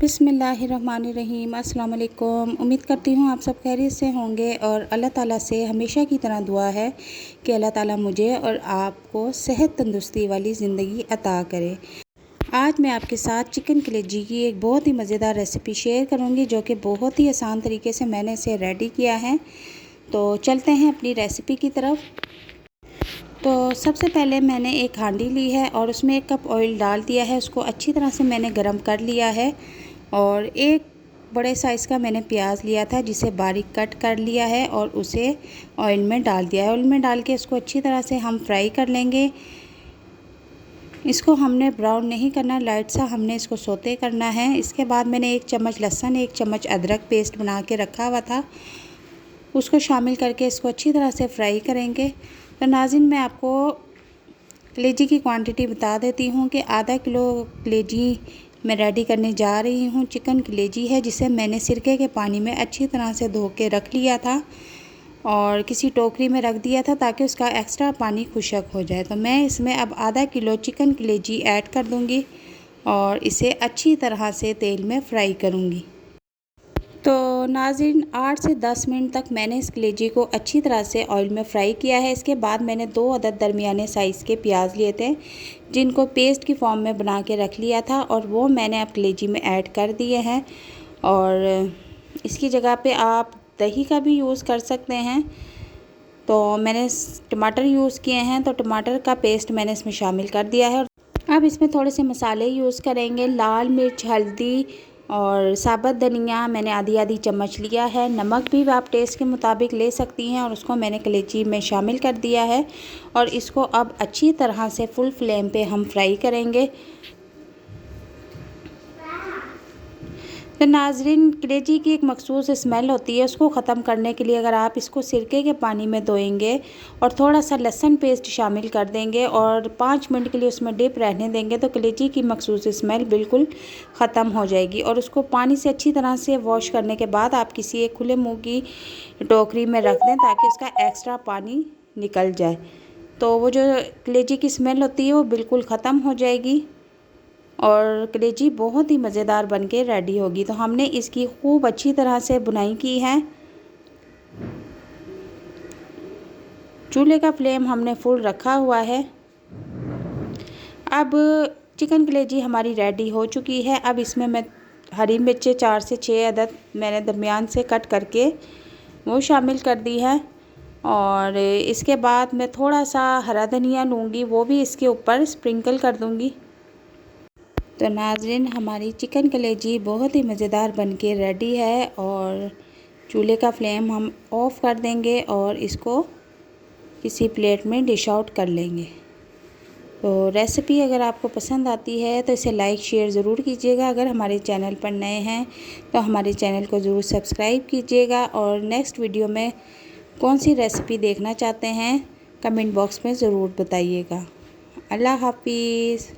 बिस्मिल्लाहिर्रहमानिर्रहीम। अस्सलाम वालेकुम। उम्मीद करती हूँ आप सब खैरियत से होंगे और अल्लाह ताला से हमेशा की तरह दुआ है कि अल्लाह ताला मुझे और आपको सेहत तंदुरुस्ती वाली ज़िंदगी अता करे। आज मैं आपके साथ चिकन कलेजी की एक बहुत ही मज़ेदार रेसिपी शेयर करूँगी, जो कि बहुत ही आसान तरीके से मैंने इसे रेडी किया है। तो चलते हैं अपनी रेसिपी की तरफ। तो सबसे पहले मैंने एक हांडी ली है और उसमें 1 कप ऑयल डाल दिया है। उसको अच्छी तरह से मैंने गरम कर लिया है और एक बड़े साइज़ का मैंने प्याज लिया था, जिसे बारीक कट कर लिया है और उसे ऑयल में डाल दिया है। ऑयल में डाल के इसको अच्छी तरह से हम फ्राई कर लेंगे। इसको हमने ब्राउन नहीं करना, लाइट सा हमने इसको सोते करना है। इसके बाद मैंने 1 चम्मच लहसुन, 1 चम्मच अदरक पेस्ट बना के रखा हुआ था, उसको शामिल करके इसको अच्छी तरह से फ्राई करेंगे। तो नाज़रीन, मैं आपको कलेजी की क्वांटिटी बता देती हूँ कि आधा किलो कलेजी मैं रेडी करने जा रही हूँ। चिकन कलेजी है जिसे मैंने सिरके के पानी में अच्छी तरह से धो के रख लिया था और किसी टोकरी में रख दिया था ताकि उसका एक्स्ट्रा पानी खुश्क हो जाए। तो मैं इसमें अब आधा किलो चिकन कलेजी ऐड कर दूँगी और इसे अच्छी तरह से तेल में फ्राई करूँगी। तो नाज़रीन, 8 से 10 मिनट तक मैंने इस कलेजी को अच्छी तरह से ऑयल में फ्राई किया है। इसके बाद मैंने 2 अदद दरमियाने साइज़ के प्याज लिए थे, जिनको पेस्ट की फॉर्म में बना के रख लिया था और वो मैंने अब कलेजी में ऐड कर दिए हैं। और इसकी जगह पे आप दही का भी यूज़ कर सकते हैं। तो मैंने टमाटर यूज़ किए हैं, तो टमाटर का पेस्ट मैंने इसमें शामिल कर दिया है। अब इसमें थोड़े से मसाले यूज़ करेंगे। लाल मिर्च, हल्दी और साबुत धनिया मैंने आधी आधी चम्मच लिया है। नमक भी आप टेस्ट के मुताबिक ले सकती हैं और उसको मैंने कलेजी में शामिल कर दिया है और इसको अब अच्छी तरह से फुल फ्लेम पे हम फ्राई करेंगे। तो नाज़रीन, कलेजी की एक मखसूस स्मेल होती है, उसको ख़त्म करने के लिए अगर आप इसको सिरके के पानी में धोएंगे और थोड़ा सा लहसुन पेस्ट शामिल कर देंगे और 5 मिनट के लिए उसमें डिप रहने देंगे, तो कलेजी की मखसूस स्मेल बिल्कुल ख़त्म हो जाएगी। और उसको पानी से अच्छी तरह से वॉश करने के बाद आप किसी एक खुले मुँह की टोकरी में रख दें ताकि उसका एक्स्ट्रा पानी निकल जाए। तो वो जो कलेजी की स्मेल होती है वो बिल्कुल ख़त्म हो जाएगी और कलेजी बहुत ही मज़ेदार बनके रेडी होगी। तो हमने इसकी खूब अच्छी तरह से बुनाई की है। चूल्हे का फ्लेम हमने फुल रखा हुआ है। अब चिकन कलेजी हमारी रेडी हो चुकी है। अब इसमें मैं हरी मिर्चें 4 से 6 अदद मैंने दरमियान से कट करके वो शामिल कर दी है और इसके बाद मैं थोड़ा सा हरा धनिया लूँगी, वो भी इसके ऊपर स्प्रिंकल कर दूँगी। तो नाज़रीन, हमारी चिकन कलेजी बहुत ही मज़ेदार बनके रेडी है और चूल्हे का फ्लेम हम ऑफ़ कर देंगे और इसको किसी प्लेट में डिश आउट कर लेंगे। तो रेसिपी अगर आपको पसंद आती है तो इसे लाइक शेयर ज़रूर कीजिएगा। अगर हमारे चैनल पर नए हैं तो हमारे चैनल को ज़रूर सब्सक्राइब कीजिएगा और नेक्स्ट वीडियो में कौन सी रेसिपी देखना चाहते हैं कमेंट बॉक्स में ज़रूर बताइएगा। अल्लाह हाफिज़।